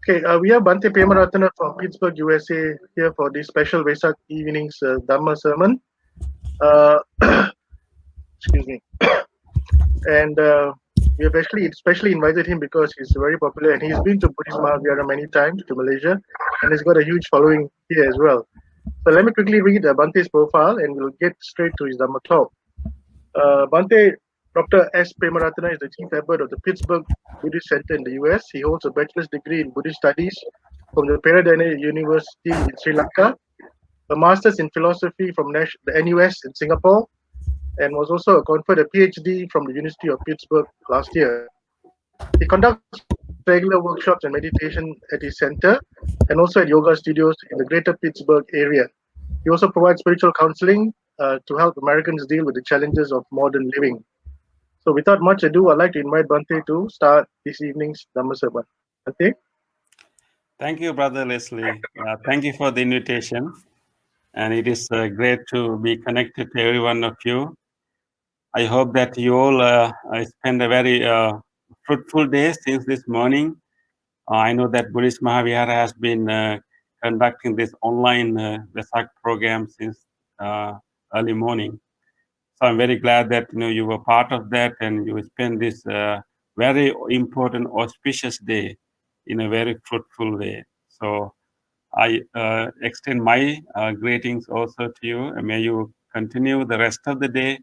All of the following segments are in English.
We have Bhante Pemaratana from Pittsburgh, USA, here for this special Vesak evening's Dhamma sermon. Uh, excuse me. And we have actually especially invited him because he's very popular and he's been to Buddhist Mahavihara many times to Malaysia and he's got a huge following here as well. So let me quickly read Bhante's profile and we'll get straight to his Dhamma talk. Bhante Dr. S. Pemaratana is the chief abbot of the Pittsburgh Buddhist Center in the US. He holds a bachelor's degree in Buddhist studies from the Pemaratana University in Sri Lanka, a master's in philosophy from the NUS in Singapore, and was also conferred a PhD from the University of Pittsburgh last year. He conducts regular workshops and meditation at his center and also at yoga studios in the greater Pittsburgh area. He also provides spiritual counseling to help Americans deal with the challenges of modern living. So without much ado, I'd like to invite Bhante to start this evening's Dhamma sermon. Bhante? Thank you, Brother Leslie. Thank you for the invitation. And it is great to be connected to every one of you. I hope that you all spend a very fruitful day since this morning. I know that Buddhist Mahavihara has been conducting this online Vesak program since early morning. So I'm very glad that you were part of that and you spend this very important auspicious day in a very fruitful way. So I extend my greetings also to you, and may you continue the rest of the day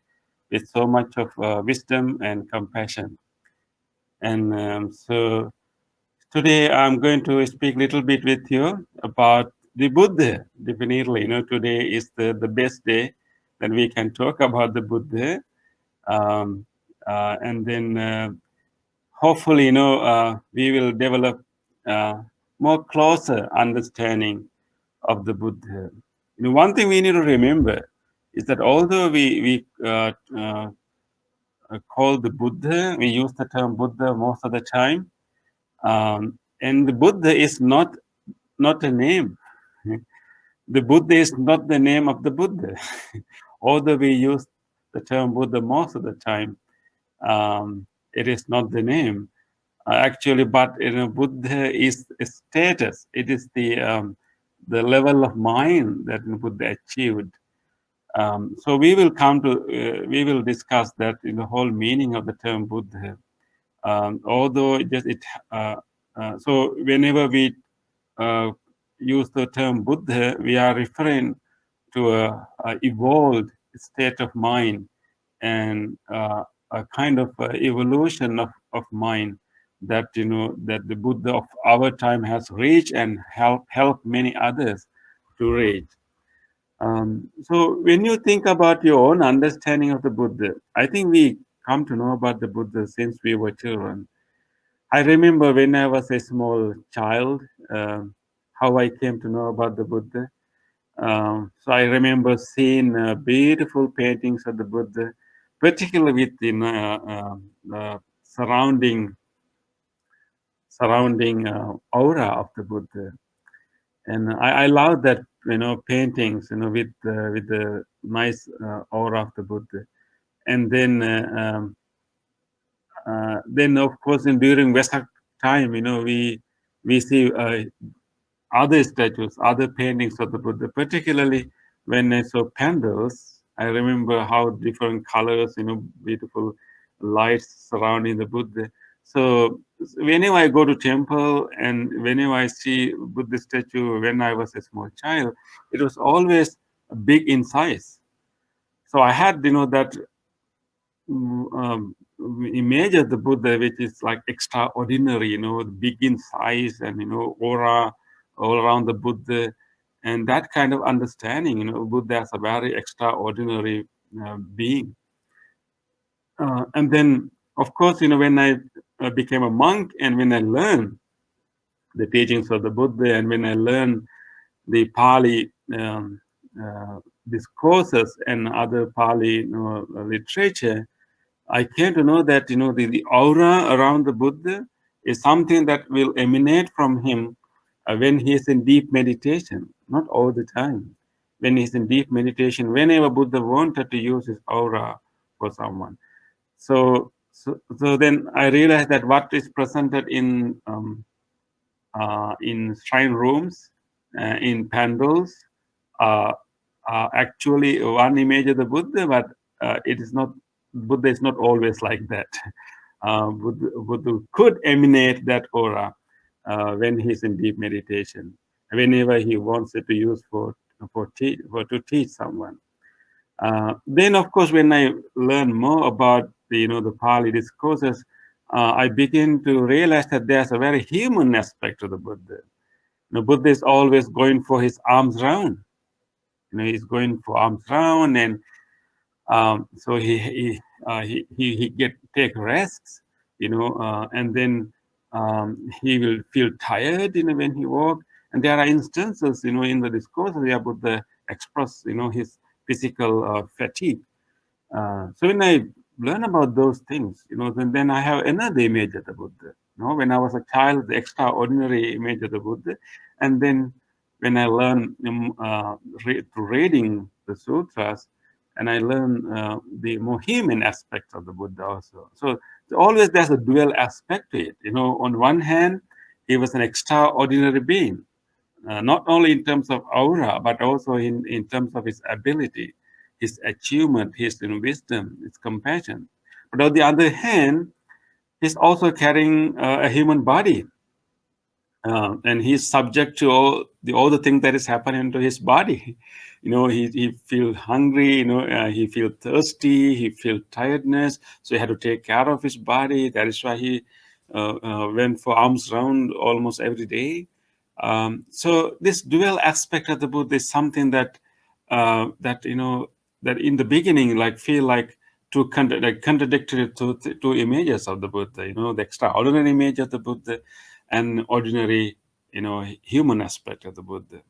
with so much of wisdom and compassion. And so today I'm going to speak a little bit with you about the Buddha. Definitely, today is the best day that we can talk about the Buddha. And then hopefully, we will develop more closer understanding of the Buddha. One thing we need to remember is that although we call the Buddha, we use the term Buddha most of the time, and the Buddha is not a name. The Buddha is not the name of the Buddha. Although we use the term Buddha most of the time, it is not the name. Actually, but Buddha is a status. It is the level of mind that Buddha achieved. So we will we will discuss that in the whole meaning of the term Buddha. Although so whenever we use the term Buddha, we are referring to a evolved state of mind and a kind of evolution of mind that that the Buddha of our time has reached and helped many others to reach. So when you think about your own understanding of the Buddha, I think we come to know about the Buddha since we were children. I remember when I was a small child, how I came to know about the Buddha. So I remember seeing beautiful paintings of the Buddha, particularly with the surrounding aura of the Buddha, and I love that paintings with the nice aura of the Buddha, and then of course during Vesak time we see other statues, other paintings of the Buddha, particularly when I saw pandals. I remember how different colors, beautiful lights surrounding the Buddha. So whenever I go to temple and whenever I see Buddha statue when I was a small child, it was always big in size. So I had, that image of the Buddha, which is like extraordinary, big in size and, aura all around the Buddha. And that kind of understanding, Buddha as a very extraordinary being. And then, of course, when I became a monk and when I learned the teachings of the Buddha and when I learned the Pali discourses and other Pali literature, I came to know that the aura around the Buddha is something that will emanate from him when he is in deep meditation, not all the time. When he's in deep meditation, whenever Buddha wanted to use his aura for someone. So So then I realized that what is presented in shrine rooms, in pandals, uh, actually one image of the Buddha, but it is not. Buddha is not always like that. Buddha could emanate that aura when he's in deep meditation, whenever he wants it to use for to teach someone. Then, of course, when I learn more about the Pali discourses, I begin to realize that there's a very human aspect to the Buddha. Buddha is always going for his arms round. He's going for arms round, and so he get take rests, and then he will feel tired, when he walk. And there are instances, in the discourse where Buddha express, his physical fatigue. So when I learn about those things, then I have another image of the Buddha. When I was a child, the extraordinary image of the Buddha, and then when I learn through reading the sutras, and I learn the more human aspects of the Buddha also. So always there's a dual aspect to it. On one hand, he was an extraordinary being, not only in terms of aura, but also in terms of his ability, his achievement, his wisdom, his compassion. But on the other hand, he's also carrying a human body, and he's subject to all the things that is happening to his body. He feel hungry. He feel thirsty. He feel tiredness. So he had to take care of his body. That is why he went for alms round almost every day. So this dual aspect of the Buddha is something that that in the beginning feel like contradictory to images of the Buddha. The extraordinary image of the Buddha and ordinary human aspect of the Buddha.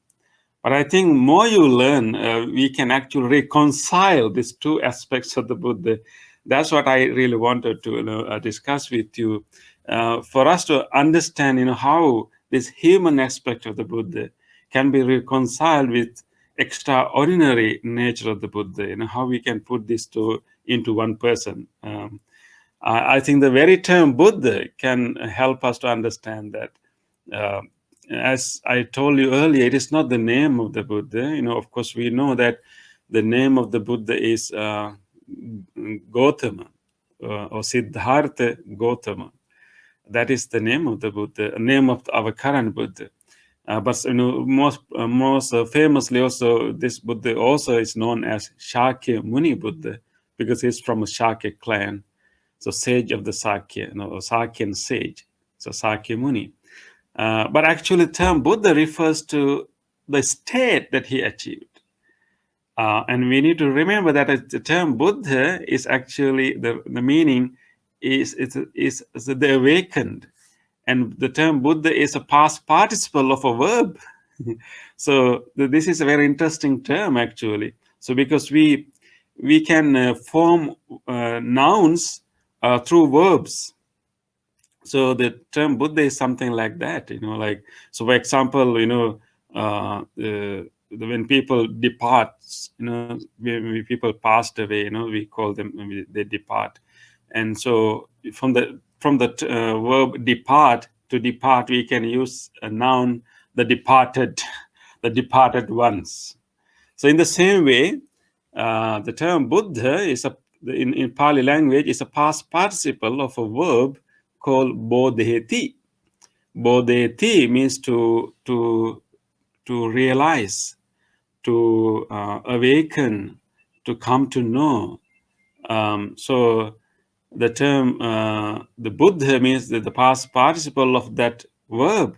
But I think more you learn, we can actually reconcile these two aspects of the Buddha. That's what I really wanted to discuss with you, for us to understand how this human aspect of the Buddha can be reconciled with extraordinary nature of the Buddha. How we can put these two into one person. I think the very term Buddha can help us to understand that. Uh, as I told you earlier, it is not the name of the Buddha. Of course, we know that the name of the Buddha is Gautama or Siddhartha Gautama. That is the name of the Buddha, name of our current Buddha. But most famously, also this Buddha also is known as Shakya Muni Buddha because he's from a Shakya clan. So sage of the Sakya, Sakyan sage. So Sakya Muni. But actually, the term Buddha refers to the state that he achieved. And we need to remember that the term Buddha is actually the meaning is the awakened, and the term Buddha is a past participle of a verb. So this is a very interesting term actually. So because we can form nouns through verbs. So the term Buddha is something like that, so for example, when people depart, when people passed away, we call them, they depart. And so from the verb depart, to depart, we can use a noun, the departed, the departed ones. So in the same way, the term Buddha is in Pali language is a past participle of a verb called bodheti. Bodheti means to realize, to awaken, to come to know. So the term the Buddha means the past participle of that verb.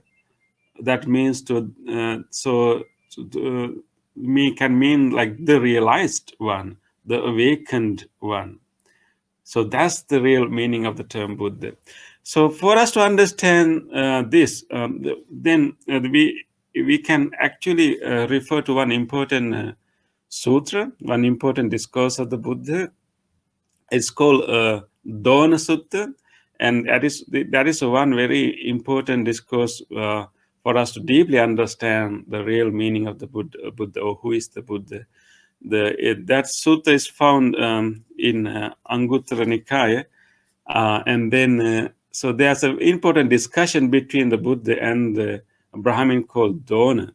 That means can mean like the realized one, the awakened one. So that's the real meaning of the term Buddha. So for us to understand this, then we can actually refer to one important sutra, one important discourse of the Buddha. It's called Dona Sutta, and that is one very important discourse for us to deeply understand the real meaning of the Buddha, or who is the Buddha. That sutta is found in Anguttara Nikaya, And then, so there's an important discussion between the Buddha and the Brahmin called Dona.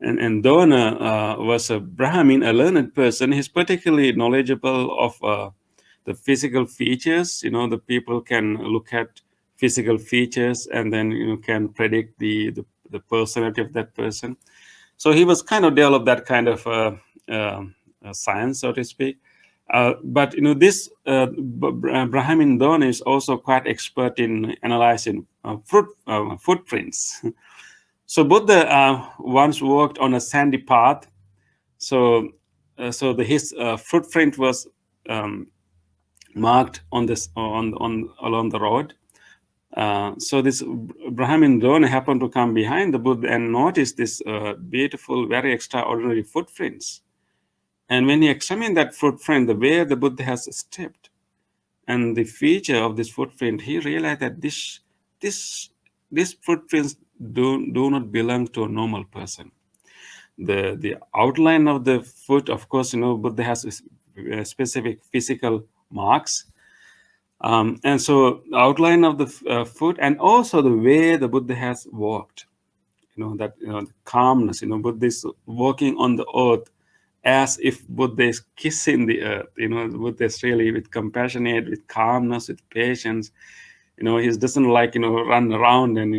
And Dona was a Brahmin, a learned person. He's particularly knowledgeable of the physical features. The people can look at physical features and then can predict the personality of that person. So he was kind of developed that kind of science, so to speak. But this Brahmin Don is also quite expert in analyzing footprints. So Buddha once walked on a sandy path. So his footprint was marked on this on along the road. So this Brahmin Don happened to come behind the Buddha and noticed this beautiful, very extraordinary footprints. And when he examined that footprint, the way the Buddha has stepped, and the feature of this footprint, he realized that these footprints do not belong to a normal person. The outline of the foot, of course, Buddha has specific physical marks. And so the outline of the foot, and also the way the Buddha has walked, that the calmness, Buddha is walking on the earth as if Buddha is kissing the earth. Buddha is really with compassionate, with calmness, with patience. He doesn't like run around and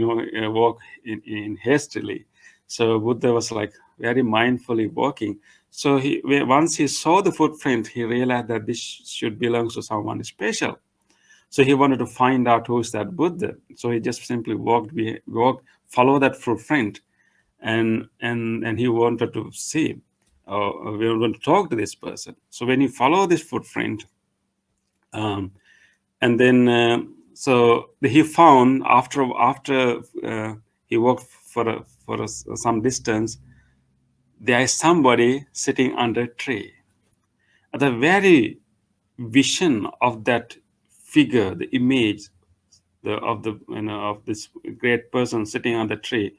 walk in hastily. So Buddha was like very mindfully walking. So once he saw the footprint, he realized that this should belong to someone special. So he wanted to find out who is that Buddha. So he just simply follow that footprint, and he wanted to see. We were going to talk to this person. So when he followed this footprint, and then so he found after he walked for some distance, there is somebody sitting under a tree. At the very vision of that figure, the image of this great person sitting on the tree,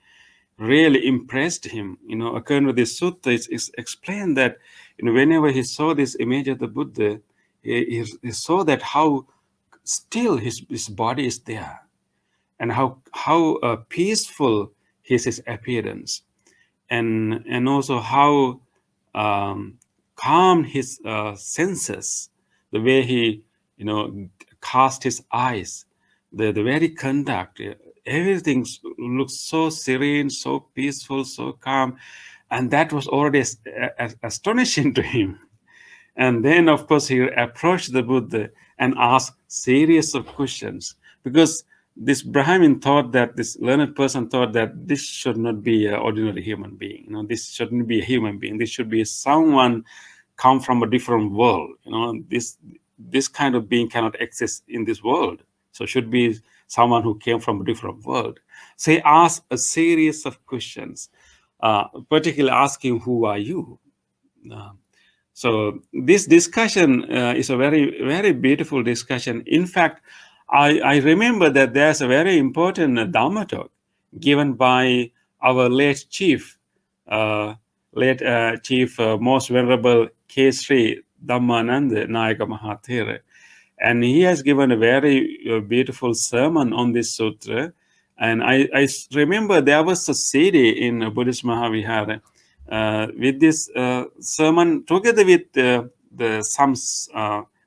really impressed him. According to this sutta, it's explained that whenever he saw this image of the Buddha, he saw that how still his body is there, and how peaceful is his appearance, and also how calm his senses, the way he cast his eyes, the very conduct, everything looks so serene, so peaceful, so calm, and that was already astonishing to him. And then, of course, he approached the Buddha and asked series of questions, because this Brahmin thought that this learned person thought that this should not be an ordinary human being. This shouldn't be a human being. This should be someone come from a different world. This kind of being cannot exist in this world. So should be someone who came from a different world. So he asked a series of questions, particularly asking, "Who are you?" So this discussion is a very, very beautiful discussion. In fact, I remember that there's a very important Dhamma talk given by our late chief, most venerable K. Dhammananda Nayaka Mahathera. And he has given a very beautiful sermon on this sutra. And I remember there was a CD in Buddhist Mahavihara with this sermon, together with some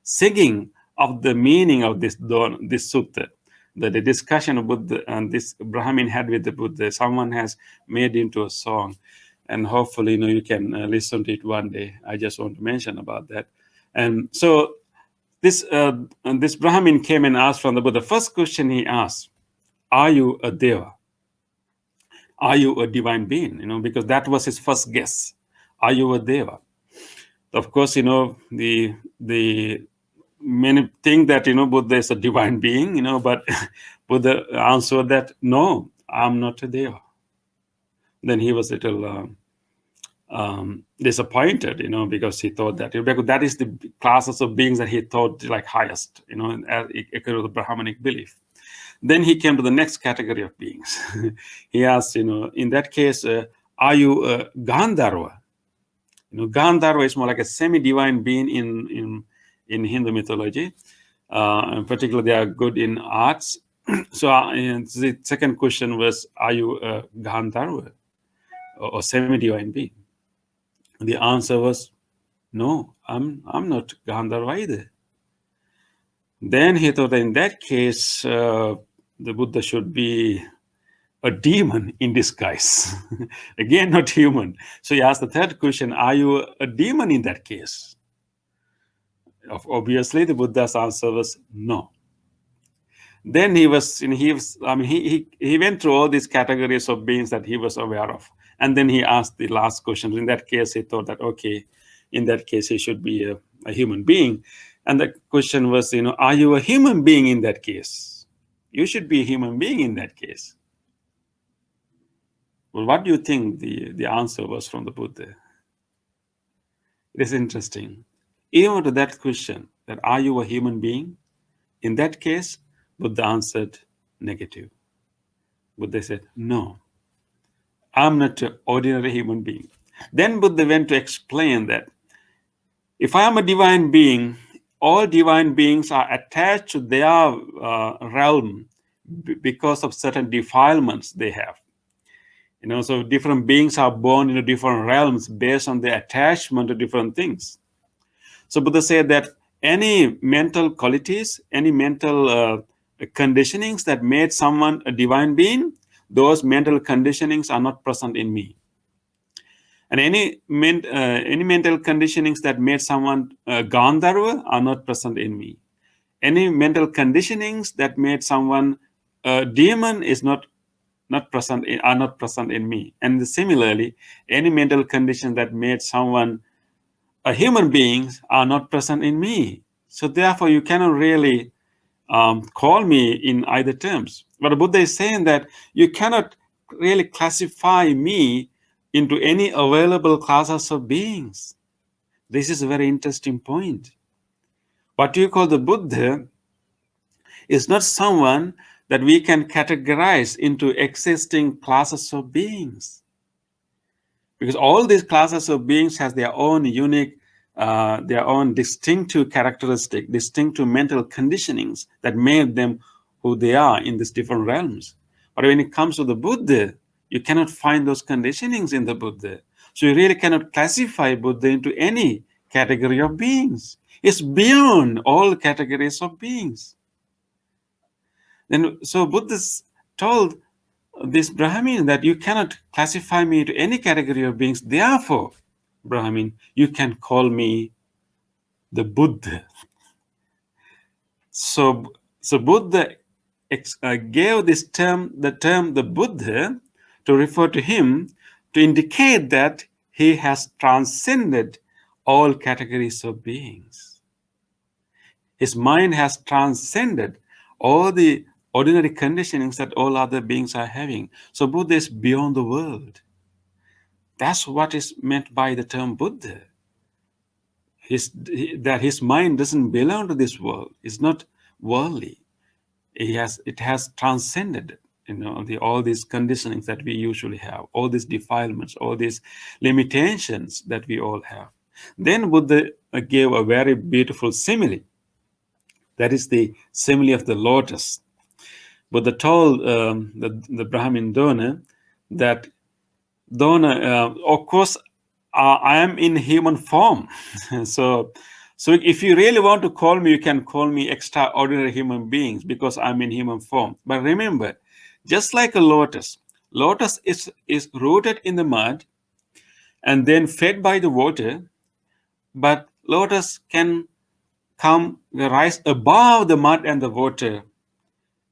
singing of the meaning of this sutta, the discussion of Buddha and this Brahmin had with the Buddha. Someone has made into a song, and hopefully you can listen to it one day. I just want to mention about that. And so this Brahmin came and asked from the Buddha. The first question he asked: "Are you a deva? Are you a divine being?" Because that was his first guess. Are you a deva? Of course, the many think that Buddha is a divine being, but Buddha answered that no, I'm not a deva. Then he was a little disappointed, because he thought that because that is the classes of beings that he thought like highest, according to the Brahmanic belief. Then he came to the next category of beings. He asked, in that case, are you a Gandharva? Gandharva is more like a semi-divine being in Hindu mythology. In particular, they are good in arts. So and the second question was, are you a Gandharva or semi-divine being? The answer was, no, I'm not Gandharva either. Then he thought that in that case, the Buddha should be a demon in disguise. Again, not human. So he asked the third question, are you a demon in that case? Obviously, the Buddha's answer was no. Then he went through all these categories of beings that he was aware of. And then he asked the last question. In that case, he thought that, okay, in that case, he should be a human being. And the question was, are you a human being in that case? You should be a human being in that case. Well, what do you think the answer was from the Buddha? It is interesting. Even to that question, that are you a human being? In that case, Buddha answered negative. Buddha said, no, I'm not an ordinary human being. Then Buddha went to explain that if I am a divine being, all divine beings are attached to their realm because of certain defilements they have. So different beings are born into different realms based on their attachment to different things. So Buddha said that any mental qualities, any mental conditionings that made someone a divine being, those mental conditionings are not present in me. And any mental conditionings that made someone Gandharva are not present in me. Any mental conditionings that made someone a demon is not present in me. And similarly, any mental condition that made someone a human being are not present in me. So therefore, you cannot really call me in either terms. But the Buddha is saying that you cannot really classify me into any available classes of beings. This is a very interesting point. What you call the Buddha is not someone that we can categorize into existing classes of beings. Because all these classes of beings has their own unique, their own distinctive characteristic, distinctive mental conditionings that made them who they are in these different realms. But when it comes to the Buddha, you cannot find those conditionings in the Buddha. So you really cannot classify Buddha into any category of beings. It's beyond all categories of beings. So Buddha told this Brahmin that you cannot classify me to any category of beings. Therefore, Brahmin, you can call me the Buddha. So Buddha gave this term, the Buddha, to refer to him, to indicate that he has transcended all categories of beings. His mind has transcended all the ordinary conditionings that all other beings are having. So Buddha is beyond the world. That's what is meant by the term Buddha. That his mind doesn't belong to this world. It's not worldly. It has transcended, all these conditionings that we usually have, all these defilements, all these limitations that we all have. Then Buddha gave a very beautiful simile. That is the simile of the lotus. Buddha told the Brahmin Dona that, Dona, of course, I am in human form. so if you really want to call me, you can call me extraordinary human beings because I'm in human form. But remember, just like a lotus is rooted in the mud and then fed by the water, but lotus can rise above the mud and the water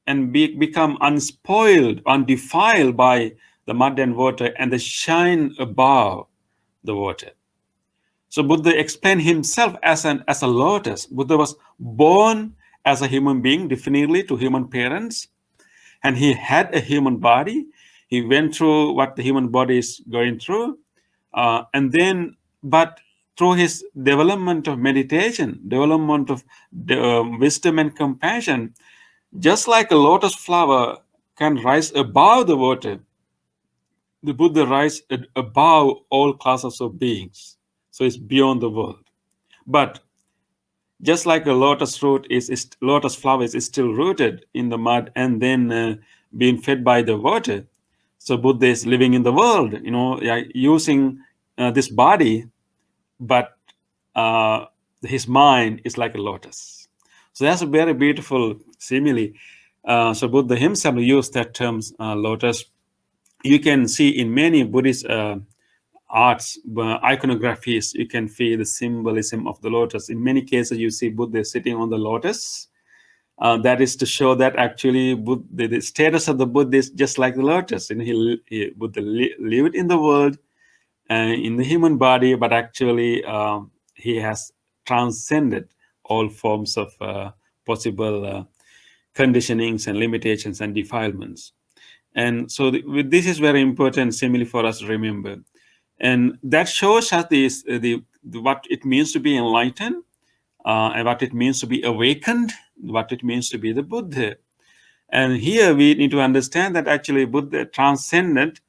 and become unspoiled, undefiled by the mud and water, and they shine above the water. So Buddha explained himself as a lotus. Buddha was born as a human being, definitely to human parents, and he had a human body. He went through what the human body is going through, but through his development of meditation, development of wisdom and compassion, just like a lotus flower can rise above the water, the Buddha rises above all classes of beings. So it's beyond the world. But just like a lotus root is lotus flower is still rooted in the mud and then being fed by the water. So Buddha is living in the world, yeah, using this body, but uh, his mind is like a lotus. So that's a very beautiful simile. So Buddha himself used that term, lotus. You can see in many Buddhist arts, iconographies, you can feel the symbolism of the lotus. In many cases, you see Buddha sitting on the lotus. That is to show that actually the status of the Buddha is just like the lotus. And Buddha lived in the world, in the human body, but actually he has transcended all forms of possible conditionings and limitations and defilements. And so this is very important simile for us to remember. And that shows us what it means to be enlightened, and what it means to be awakened, what it means to be the Buddha. And here we need to understand that actually Buddha transcended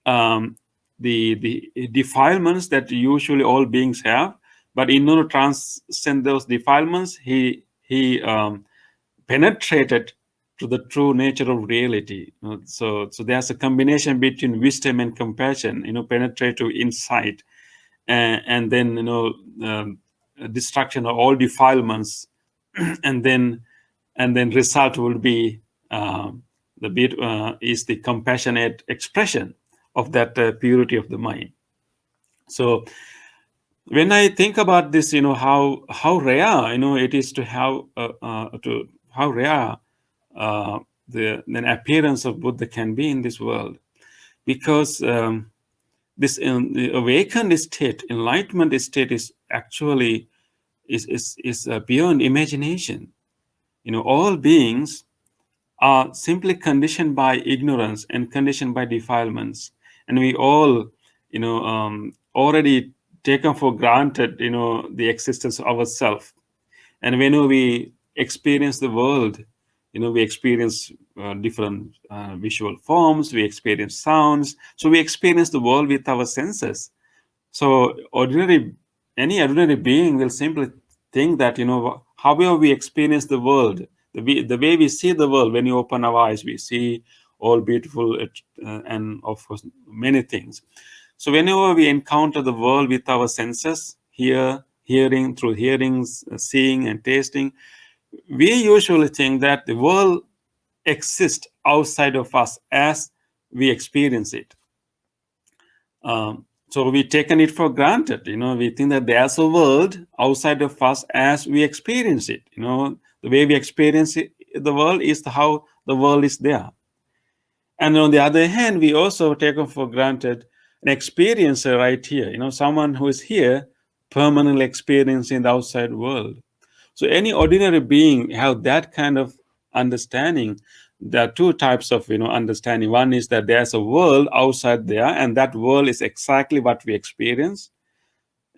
um, the defilements that usually all beings have, but in order to transcend those defilements, he penetrated to the true nature of reality. So there's a combination between wisdom and compassion. Penetrate to insight, and then destruction of all defilements, and then result will be the bit is the compassionate expression of that purity of the mind. So when I think about this, how rare it is to have to how rare the appearance of Buddha can be in this world, because this the awakened state, enlightenment state, is actually is beyond imagination. All beings are simply conditioned by ignorance and conditioned by defilements, and we all already taken for granted the existence of ourselves. And when we experience the world, we experience different visual forms, we experience sounds, so we experience the world with our senses. So any ordinary being will simply think that however we experience the world, the way we see the world, when you open our eyes, we see all beautiful and of course many things. So whenever we encounter the world with our senses, hearing through hearings, seeing and tasting, we usually think that the world exists outside of us as we experience it. So we taken it for granted. We think that there's a world outside of us as we experience it. The way we experience it, the world is how the world is there. And on the other hand, we also taken for granted an experiencer right here. Someone who is here permanently experiencing the outside world. So any ordinary being have that kind of understanding. There are two types of understanding. One is that there's a world outside there, and that world is exactly what we experience.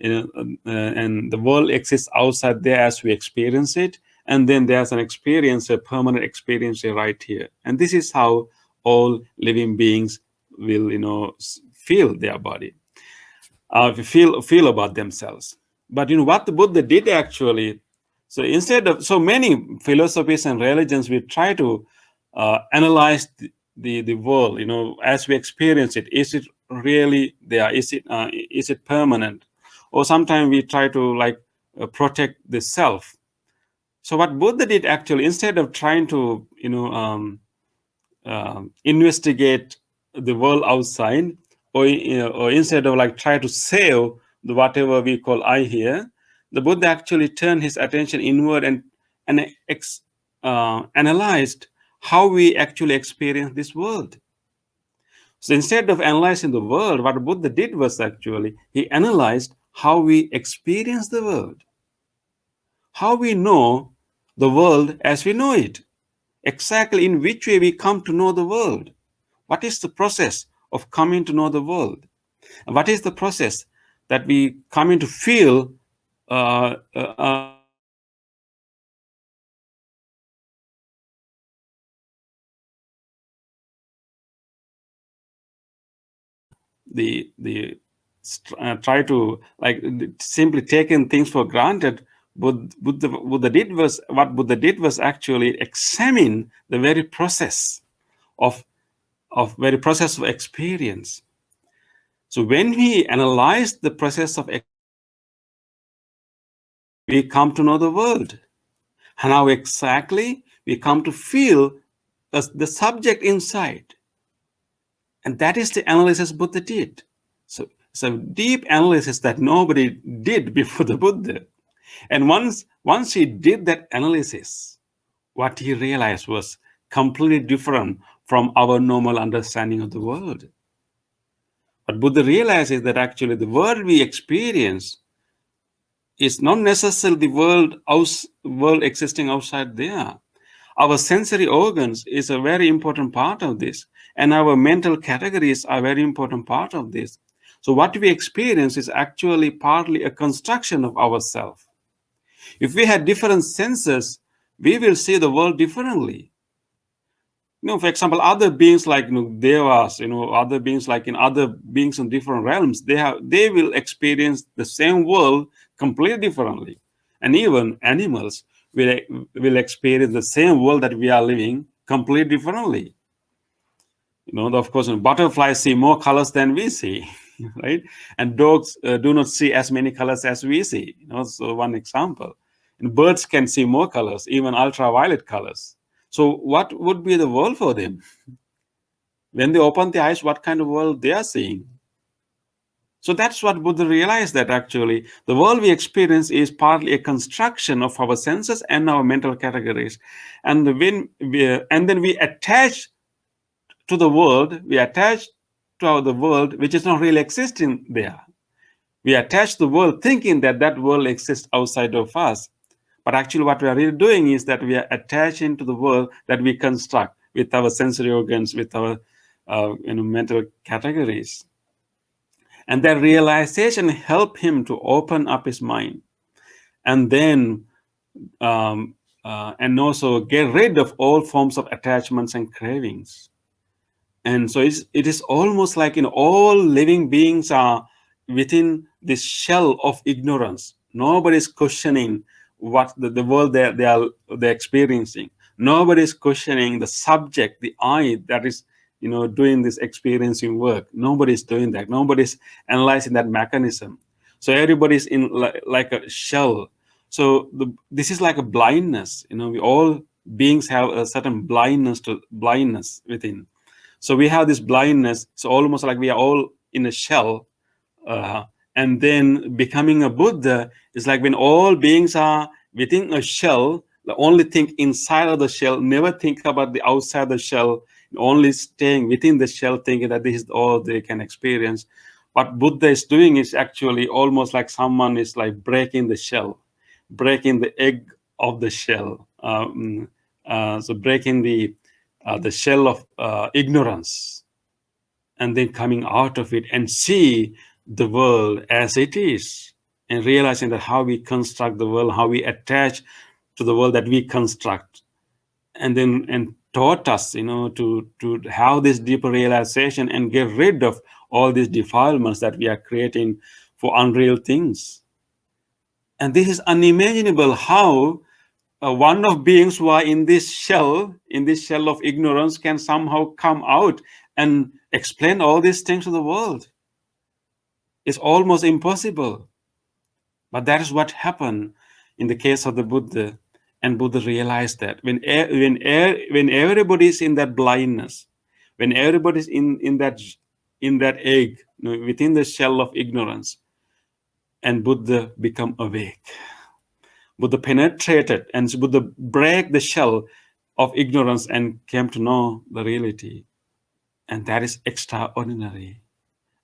And the world exists outside there as we experience it. And then there's an experience, a permanent experience right here. And this is how all living beings will feel their body, feel about themselves. But what the Buddha did actually, so instead of, so many philosophies and religions, we try to analyze the world as we experience it. Is it really there? Is it permanent? Or sometimes we try to protect the self. So what Buddha did actually, instead of trying to investigate the world outside, or instead of try to save the whatever we call I here, the Buddha actually turned his attention inward and analyzed how we actually experience this world. So instead of analyzing the world, what Buddha did was actually he analyzed how we experience the world, how we know the world as we know it, exactly in which way we come to know the world. What is the process of coming to know the world? And what is the process that we come in to feel the try to simply taking things for granted What Buddha did was actually examine the very process of experience. So when we analyze the process of experience, we come to know the world. And how exactly we come to feel the subject inside. And that is the analysis Buddha did. So it's a deep analysis that nobody did before the Buddha. And once he did that analysis, what he realized was completely different from our normal understanding of the world. What Buddha realized is that actually the world we experience is not necessarily the world existing outside there. Our sensory organs is a very important part of this, and our mental categories are a very important part of this. So what we experience is actually partly a construction of ourselves. If we had different senses, we will see the world differently. For example, other beings like devas, other beings like in other beings in different realms, they will experience the same world completely differently. And even animals will experience the same world that we are living completely differently. Of course, butterflies see more colors than we see, right? And dogs do not see as many colors as we see. So one example. And birds can see more colors, even ultraviolet colors. So what would be the world for them? When they open their eyes, what kind of world they are seeing? So that's what Buddha realized, that actually the world we experience is partly a construction of our senses and our mental categories. And then we attach to the world, the world which is not really existing there. We attach the world thinking that world exists outside of us. But actually what we are really doing is that we are attaching to the world that we construct with our sensory organs, with our mental categories. And that realization helped him to open up his mind, and then and also get rid of all forms of attachments and cravings. And so it is almost like all living beings are within this shell of ignorance. Nobody's questioning what the world they're experiencing. Nobody's questioning the subject, the I that is doing this experiencing work. Nobody's doing that. Nobody's analyzing that mechanism. So everybody's in like a shell. So this is like a blindness. We all beings have a certain blindness within. So we have this blindness. It's almost like we are all in a shell. And then becoming a Buddha is like when all beings are within a shell, the only thing inside of the shell, never think about the outside the shell, only staying within the shell, thinking that this is all they can experience. What Buddha is doing is actually almost like someone is like breaking the shell, breaking the egg of the shell. So breaking the shell of ignorance, and then coming out of it and see the world as it is, and realizing that how we construct the world, how we attach to the world that we construct, and taught us to have this deeper realization and get rid of all these defilements that we are creating for unreal things. And this is unimaginable, how one of beings who are in this shell of ignorance, can somehow come out and explain all these things to the world. It's almost impossible. But that is what happened in the case of the Buddha. And Buddha realized that when everybody is in that blindness, when everybody is in that egg, within the shell of ignorance, and Buddha become awake. Buddha penetrated, and Buddha break the shell of ignorance and came to know the reality. And that is extraordinary.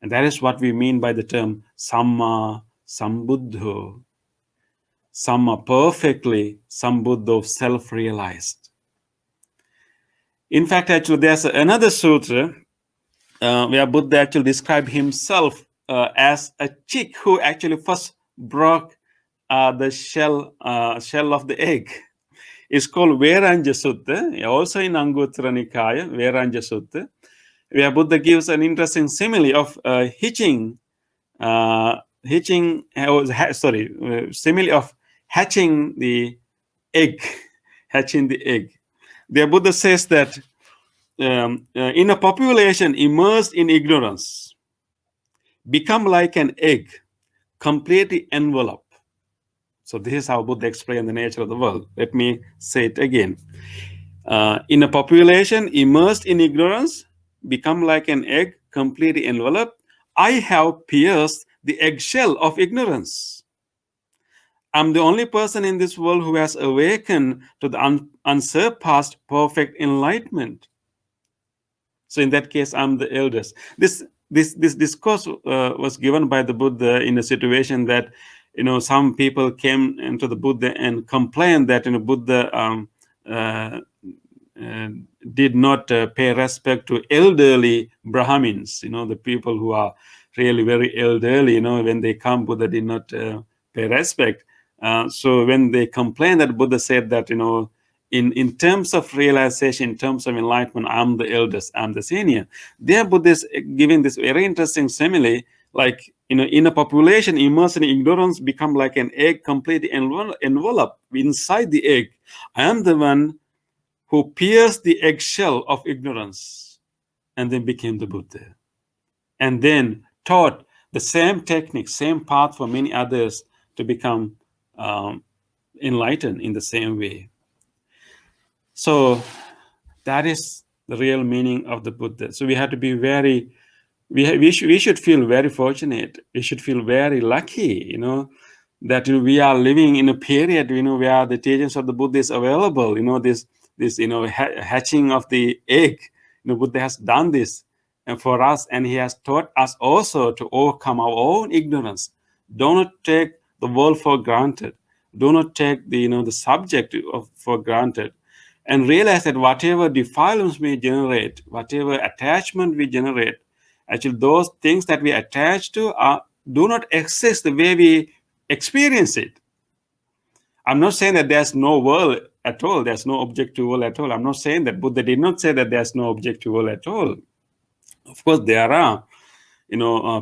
And that is what we mean by the term Samma Sambuddho. Samma, perfectly, Sambuddho, self-realized. In fact, actually, there's another sutra where Buddha actually described himself as a chick who actually first broke the shell of the egg. It's called Veranja Sutta, also in Anguttara Nikaya, Veranja Sutta, where Buddha gives an interesting simile of simile of hatching the egg, hatching the egg. The Buddha says that in a population immersed in ignorance, become like an egg, completely enveloped. So this is how Buddha explained the nature of the world. Let me say it again. In a population immersed in ignorance, become like an egg, completely enveloped. I have pierced the eggshell of ignorance. I'm the only person in this world who has awakened to the unsurpassed perfect enlightenment. So in that case, I'm the eldest. This discourse was given by the Buddha in a situation that, some people came into the Buddha and complained that, Buddha uh, uh, did not pay respect to elderly Brahmins. The people who are really very elderly. When they come, Buddha did not pay respect. So when they complained, that Buddha said that, in terms of realization, in terms of enlightenment, I'm the eldest, I'm the senior. There, Buddha is giving this very interesting simile, like, in a population immersed in ignorance, become like an egg, completely enveloped inside the egg. I am the one who pierced the eggshell of ignorance and then became the Buddha. And then taught the same technique, same path for many others to become enlightened in the same way. So that is the real meaning of the Buddha. So we have to be very, we should feel very fortunate. We should feel very lucky, that we are living in a period, where the teachings of the Buddha is available. This hatching of the egg. Buddha has done this, and for us, and he has taught us also to overcome our own ignorance. Do not take the world for granted. Do not take the subject for granted. And realize that whatever defilements we generate, whatever attachment we generate, actually those things that we attach to do not exist the way we experience it. I'm not saying that there's no world at all. There's no objective world at all. I'm not saying that. Buddha did not say that there's no objective world at all. Of course, there are,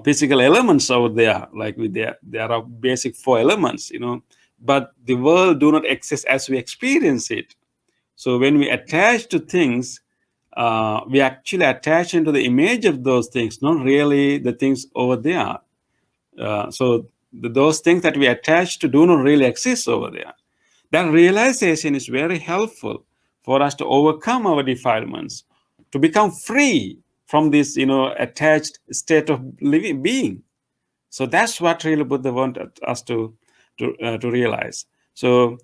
physical elements out there. Like there are basic 4 elements, but the world do not exist as we experience it. So when we attach to things, we actually attach into the image of those things, not really the things over there. So those things that we attach to do not really exist over there. That realization is very helpful for us to overcome our defilements, to become free from this, attached state of living being. So that's what really Buddha wanted us to realize. So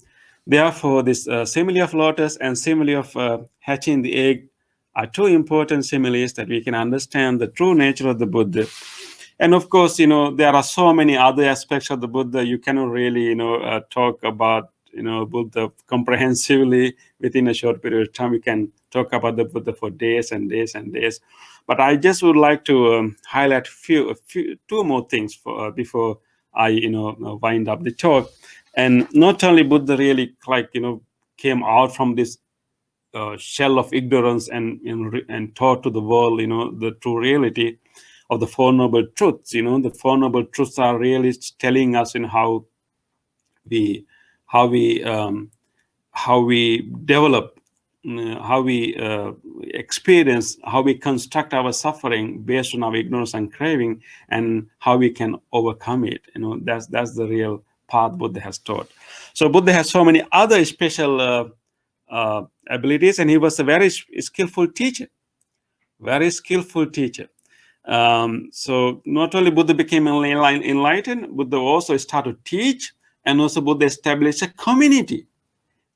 therefore, this simile of lotus and simile of hatching the egg are 2 important similes that we can understand the true nature of the Buddha. And of course, there are so many other aspects of the Buddha. You cannot really, talk about, Buddha comprehensively within a short period of time. We can talk about the Buddha for days and days and days. But I just would like to highlight a few 2 more things before I, wind up the talk. And not only Buddha really came out from this shell of ignorance and taught to the world, the true reality of the 4 noble truths. The 4 noble truths are really telling us in how we develop, how we experience, how we construct our suffering based on our ignorance and craving, and how we can overcome it. That's the real path Buddha has taught. So Buddha has so many other special abilities, and he was a very skillful teacher. Very skillful teacher. So not only Buddha became enlightened, Buddha also started to teach, and also Buddha established a community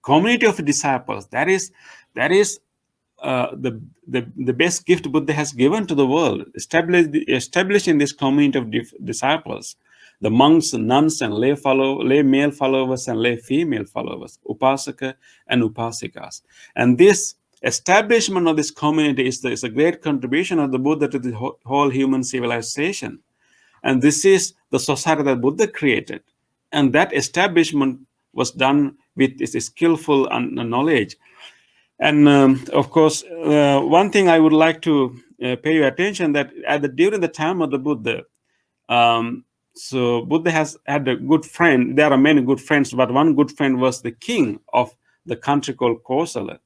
of disciples. That is the best gift Buddha has given to the world. Establishing this community of disciples, the monks, nuns, and lay male followers and lay female followers, upasaka and upasikas. And this establishment of this community is a great contribution of the Buddha to the whole human civilization. And this is the society that Buddha created. And that establishment was done with this skillful knowledge. And of course, one thing I would like to pay your attention that during the time of the Buddha, So Buddha has had a good friend. There are many good friends, but one good friend was the king of the country called Kosala.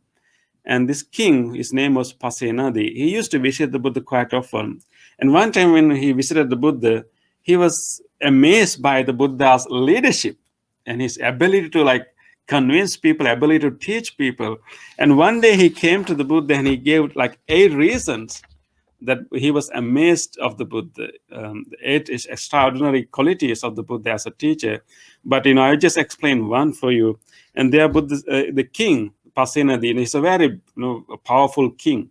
And this king, his name was Pasenadi. He used to visit the Buddha quite often. And one time when he visited the Buddha, he was amazed by the Buddha's leadership and his ability to like convince people, ability to teach people. And one day he came to the Buddha and he gave like 8 reasons that he was amazed of the Buddha. The 8 extraordinary qualities of the Buddha as a teacher. But I just explained one for you. And there, Buddha, the king Pasenadi, he's a very powerful king.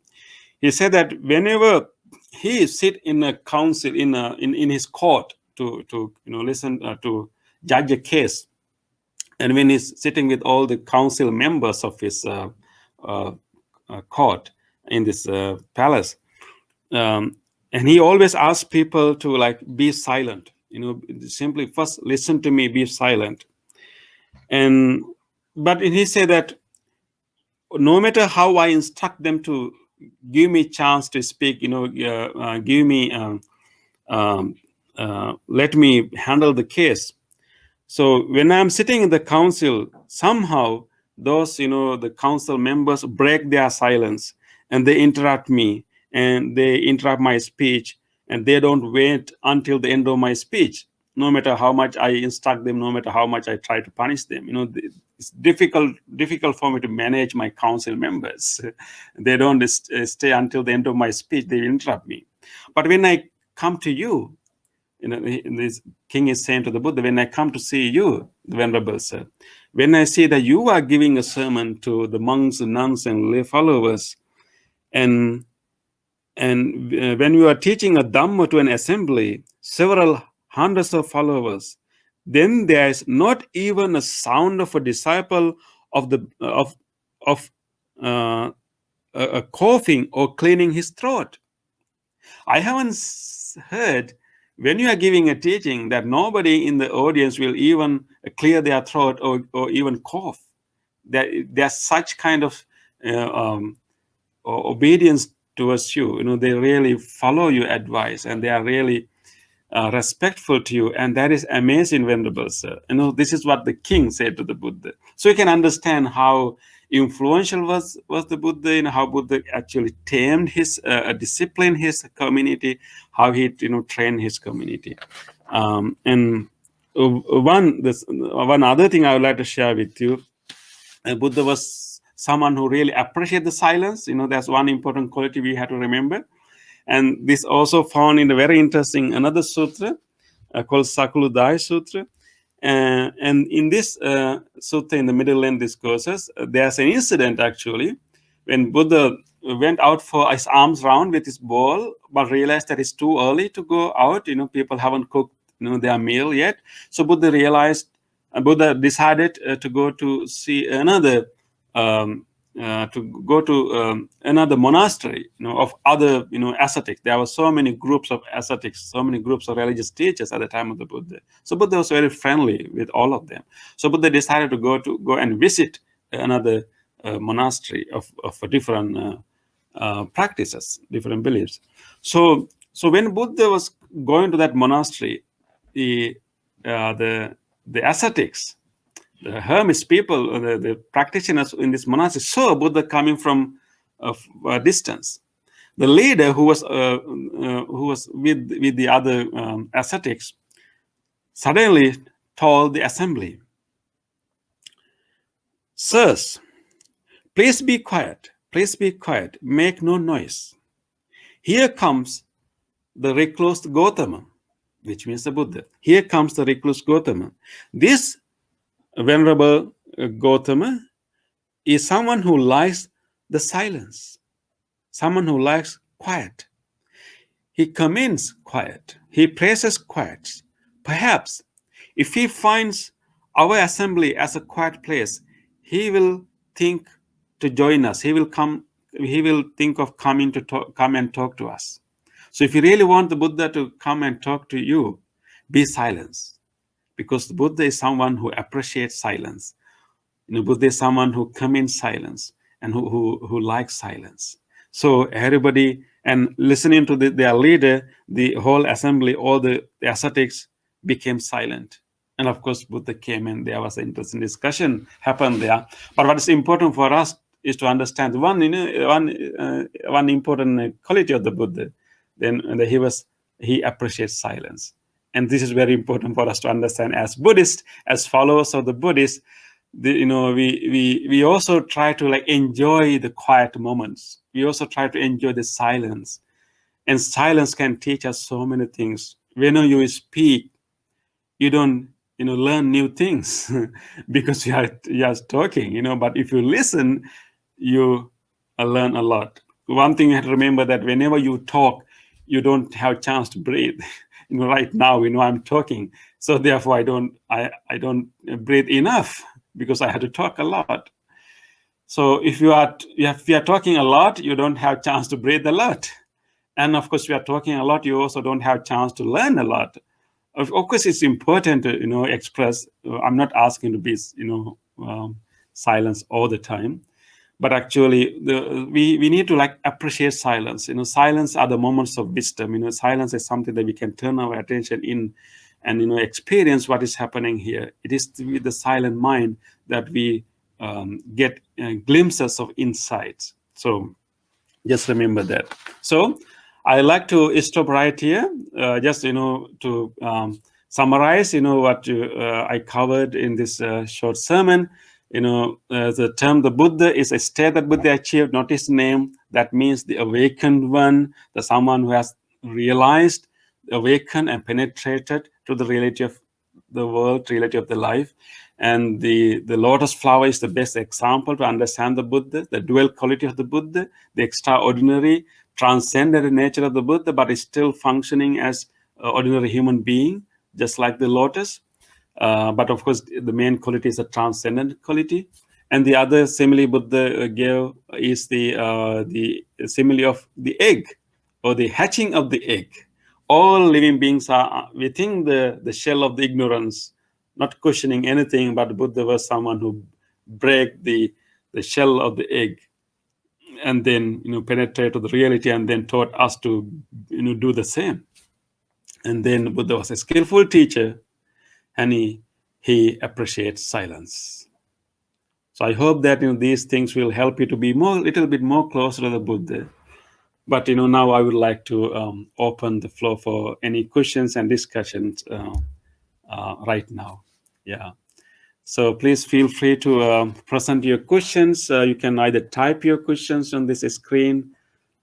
He said that whenever he sit in a council in his court to listen to judge a case, and when he's sitting with all the council members of his uh, court in this palace, and he always asks people to like be silent. Simply first listen to me, be silent. And but he said that no matter how I instruct them to give me chance to speak, give me, let me handle the case. So when I'm sitting in the council, somehow those, the council members break their silence and they interrupt me and they interrupt my speech and they don't wait until the end of my speech. No matter how much I instruct them, no matter how much I try to punish them, it's difficult for me to manage my council members. They don't stay until the end of my speech. They interrupt me. But when I come to you, this king is saying to the Buddha, when I come to see you, Venerable Sir, when I see that you are giving a sermon to the monks, nuns, and lay followers, and when you are teaching a Dhamma to an assembly, several hundreds of followers, then there is not even a sound of a disciple of the of a coughing or cleaning his throat. I haven't heard when you are giving a teaching that nobody in the audience will even clear their throat or even cough. There's such kind of obedience towards you. They really follow your advice and they are really respectful to you, and that is amazing, Venerable Sir. This is what the king said to the Buddha. So you can understand how influential was the Buddha, and how Buddha actually tamed his, disciplined his community, how he trained his community. And one other thing I would like to share with you, Buddha was someone who really appreciated the silence. That's one important quality we have to remember. And this also found in a very interesting another sutra called Sakuludaya Sutra. And in this sutra, in the Middle Lane Discourses, there's an incident actually when Buddha went out for his arms round with his bowl, but realized that it's too early to go out. People haven't cooked their meal yet. So Buddha decided to go to see another another monastery, of other, ascetics. There were so many groups of ascetics, so many groups of religious teachers at the time of the Buddha. So Buddha was very friendly with all of them. So Buddha decided to go and visit another monastery of different practices, different beliefs. So when Buddha was going to that monastery, the ascetics, the hermits, people, the practitioners in this monastery saw Buddha coming from a distance. The leader, who was with the other ascetics, suddenly told the assembly, "Sirs, please be quiet. Please be quiet. Make no noise. Here comes the recluse Gautama," which means the Buddha. "Here comes the recluse Gautama. This Venerable Gautama is someone who likes the silence, someone who likes quiet. He commends quiet. He praises quiet. Perhaps if he finds our assembly as a quiet place, he will think to join us. He will come. He will think of coming to come and talk to us. So if you really want the Buddha to come and talk to you, be silent, because the Buddha is someone who appreciates silence. Buddha is someone who comes in silence and who likes silence. So everybody, and listening to their leader, the whole assembly, all the ascetics, became silent. And of course, Buddha came and there was an interesting discussion happened there. But what is important for us is to understand one important quality of the Buddha. Then he appreciates silence. And this is very important for us to understand as Buddhists, as followers of the Buddhists. We also try to like enjoy the quiet moments. We also try to enjoy the silence. And silence can teach us so many things. When you speak, you don't learn new things because you are just talking, but if you listen, you learn a lot. One thing you have to remember that whenever you talk, you don't have a chance to breathe. Right now, I'm talking, so therefore I don't breathe enough because I had to talk a lot. So if you are talking a lot, you don't have a chance to breathe a lot. And of course, if you are talking a lot, you also don't have a chance to learn a lot. Of course, it's important to express. I'm not asking to be silence all the time, but actually we need to like appreciate silence. Silence are the moments of wisdom. Silence is something that we can turn our attention in and experience what is happening here. It is with the silent mind that we get glimpses of insights. So just remember that. So I like to stop right here, just to summarize what I covered in this short sermon. The term the Buddha is a state that Buddha achieved, not his name. That means the awakened one, the someone who has realized, awakened, and penetrated to the reality of the world, reality of the life. And the lotus flower is the best example to understand the Buddha, the dual quality of the Buddha, the extraordinary, transcendent nature of the Buddha, but is still functioning as an ordinary human being, just like the lotus. But of course, the main quality is a transcendent quality. And the other simile Buddha gave is the simile of the egg, or the hatching of the egg. All living beings are within the shell of the ignorance, not questioning anything, but Buddha was someone who break the shell of the egg and then penetrate to the reality and then taught us to do the same. And then Buddha was a skillful teacher, and he appreciates silence. So I hope that these things will help you to be little bit more closer to the Buddha. But now I would like to open the floor for any questions and discussions right now. Yeah. So please feel free to present your questions. You can either type your questions on this screen,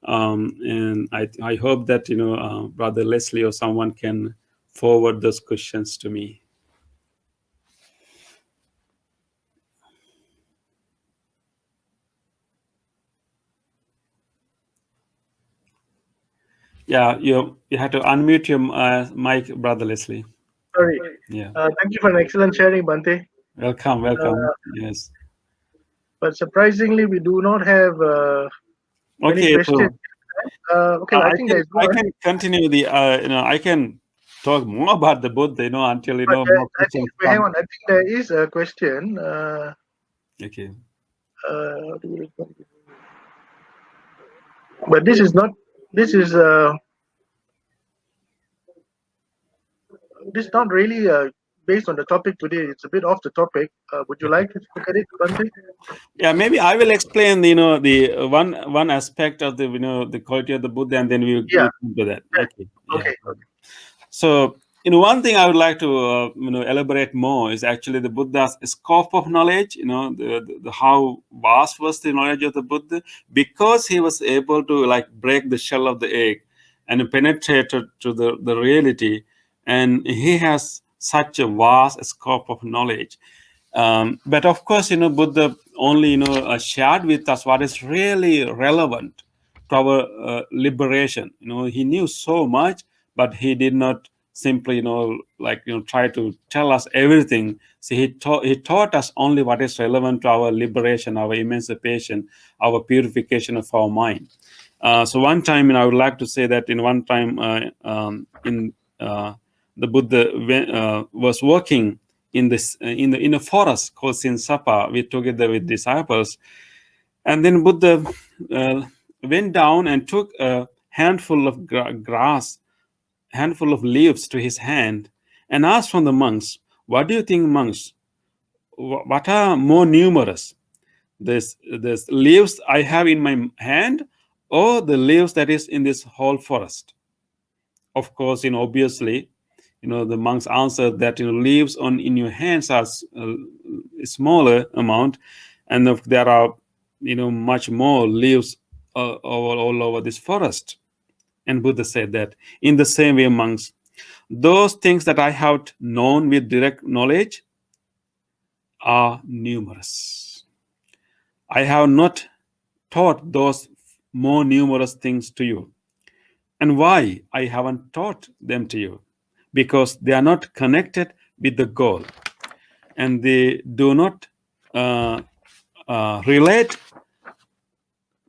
and I hope that Brother Leslie or someone can forward those questions to me. Yeah, you have to unmute your mic, Brother Leslie. Sorry. Yeah. Thank you for an excellent sharing, Bhante. Welcome. Yes. But surprisingly, we do not have any questions. Okay, I think there's I one. can continue the I can talk more about the Buddha until But more I think, questions hang come. on. I think there is a question. Okay. How do we respond? But this is not. This is this is not really based on the topic today. It's a bit off the topic. Would you like to look at it, Bhante? Yeah, maybe I will explain the one aspect of the the quality of the Buddha, and then we'll come to that. Okay. Okay. Yeah. So one thing I would like to elaborate more is actually the Buddha's scope of knowledge. The how vast was the knowledge of the Buddha, because he was able to like break the shell of the egg and penetrate to the reality, and he has such a vast scope of knowledge. But of course, Buddha only shared with us what is really relevant to our liberation. He knew so much, but he did not simply try to tell us everything. See, he taught us only what is relevant to our liberation, our emancipation, our purification of our mind. So one time, I would like to say that in one time the Buddha was working in a forest called Sinsapa, together with disciples, and then Buddha went down and took a handful of grass, handful of leaves to his hand, and asked from the monks, "What do you think, monks? What are more numerous? This leaves I have in my hand, or the leaves that is in this whole forest?" Of course, obviously, the monks answered that leaves on in your hands are a smaller amount, and if there are much more leaves all over this forest. And Buddha said that in the same way, monks, those things that I have known with direct knowledge are numerous. I have not taught those more numerous things to you. And why I haven't taught them to you? Because they are not connected with the goal, and they do not relate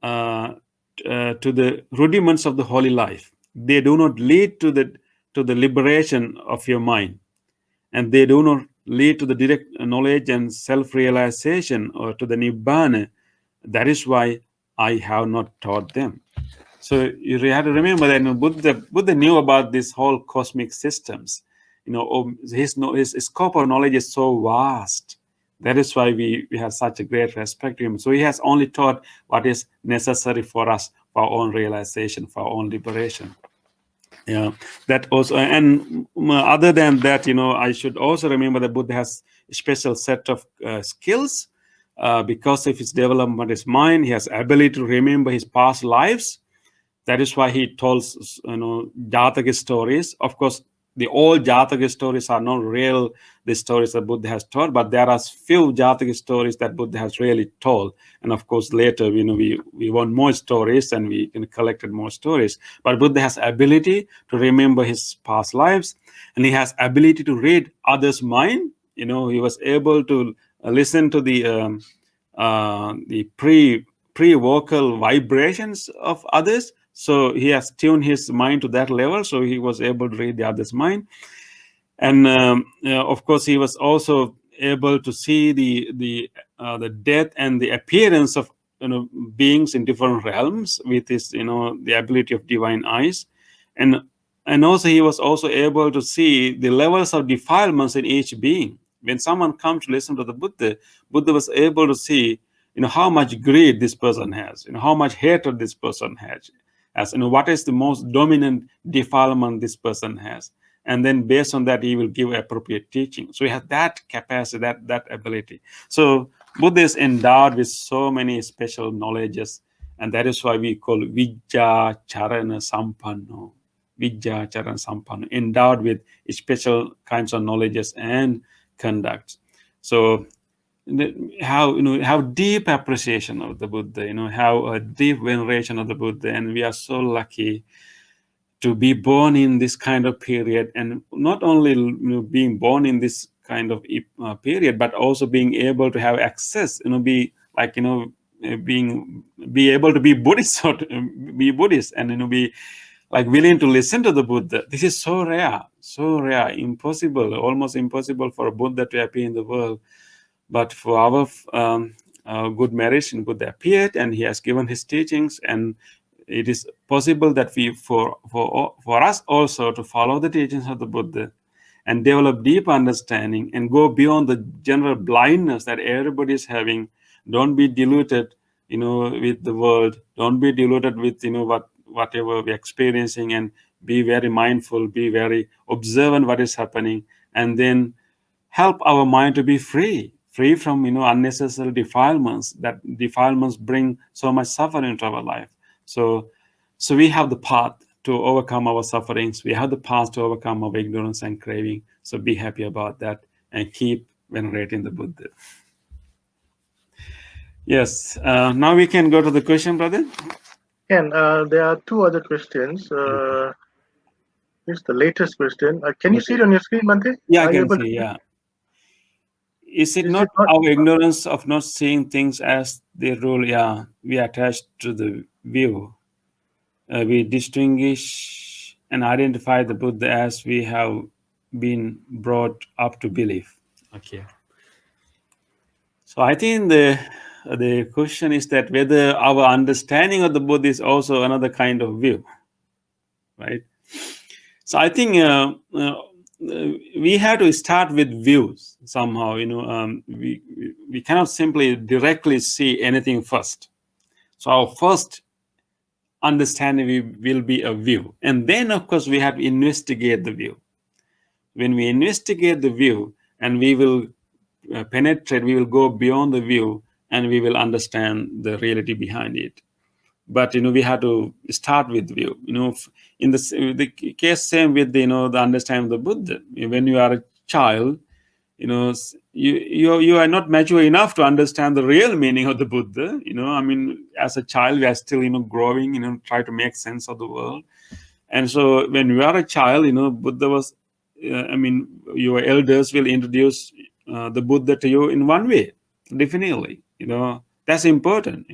to the rudiments of the holy life. They do not lead to the liberation of your mind, and they do not lead to the direct knowledge and self-realization or to the nibbana. That is why I have not taught them. So you have to remember that Buddha knew about this whole cosmic systems. His scope of knowledge is so vast. That is why we have such a great respect to him. So he has only taught what is necessary for us, for our own realization, for our own liberation. Yeah, that also. And other than that, I should also remember that Buddha has a special set of skills because of his development of his mind. He has ability to remember his past lives. That is why he tells Jataka stories. Of course, the old Jataka stories are not real, the stories that Buddha has told, but there are few Jataka stories that Buddha has really told. And of course, later, we want more stories, and we collected more stories. But Buddha has ability to remember his past lives, and he has ability to read others' mind. He was able to listen to the pre-vocal vibrations of others. So he has tuned his mind to that level, so he was able to read the other's mind. And of course, he was also able to see the death and the appearance of beings in different realms with his the ability of divine eyes, and also he was also able to see the levels of defilements in each being. When someone comes to listen to the Buddha was able to see how much greed this person has, how much hatred this person has, as what is the most dominant defilement this person has, and then based on that he will give appropriate teaching. So he has that capacity, that ability. So Buddha is endowed with so many special knowledges, and that is why we call Vijja Charana Sampanno. Vijja Charana Sampanno, endowed with special kinds of knowledges and conducts. So how deep appreciation of the Buddha, how a deep veneration of the Buddha, and we are so lucky to be born in this kind of period, and not only being born in this kind of period, but also being able to have access, be like be able to be Buddhist, or be Buddhist, and be like willing to listen to the Buddha. This is so rare, impossible, almost impossible for a Buddha to appear in the world. But for our good merit, Buddha appeared, and he has given his teachings, and it is possible that for us also to follow the teachings of the Buddha and develop deep understanding and go beyond the general blindness that everybody is having. Don't be deluded, with the world. Don't be deluded with whatever we're experiencing, and be very mindful, be very observant what is happening, and then help our mind to be free from unnecessary defilements. That defilements bring so much suffering into our life. So we have the path to overcome our sufferings. We have the path to overcome our ignorance and craving. So be happy about that and keep venerating the Buddha. Yes. Now we can go to the question, brother. And there are two other questions. Here's the latest question. Can you see it on your screen, Bhante? Yeah, I Are you can able to see. Yeah. Is it not our ignorance of not seeing things as they rule? Yeah, we attach to the view. We distinguish and identify the Buddha as we have been brought up to believe. Okay. So I think the question is that whether our understanding of the Buddha is also another kind of view, right? So I think we have to start with views somehow. We cannot simply directly see anything first. So our first understanding will be a view, and then of course we have to investigate the view. When we investigate the view, and we will penetrate, we will go beyond the view, and we will understand the reality behind it. But we have to start with view. In the case same with the understanding of the Buddha. When you are a child, you are not mature enough to understand the real meaning of the Buddha. I mean, as a child, we are still growing. Try to make sense of the world. And so when you are a child, Buddha was. I mean, your elders will introduce the Buddha to you in one way, definitely. That's important.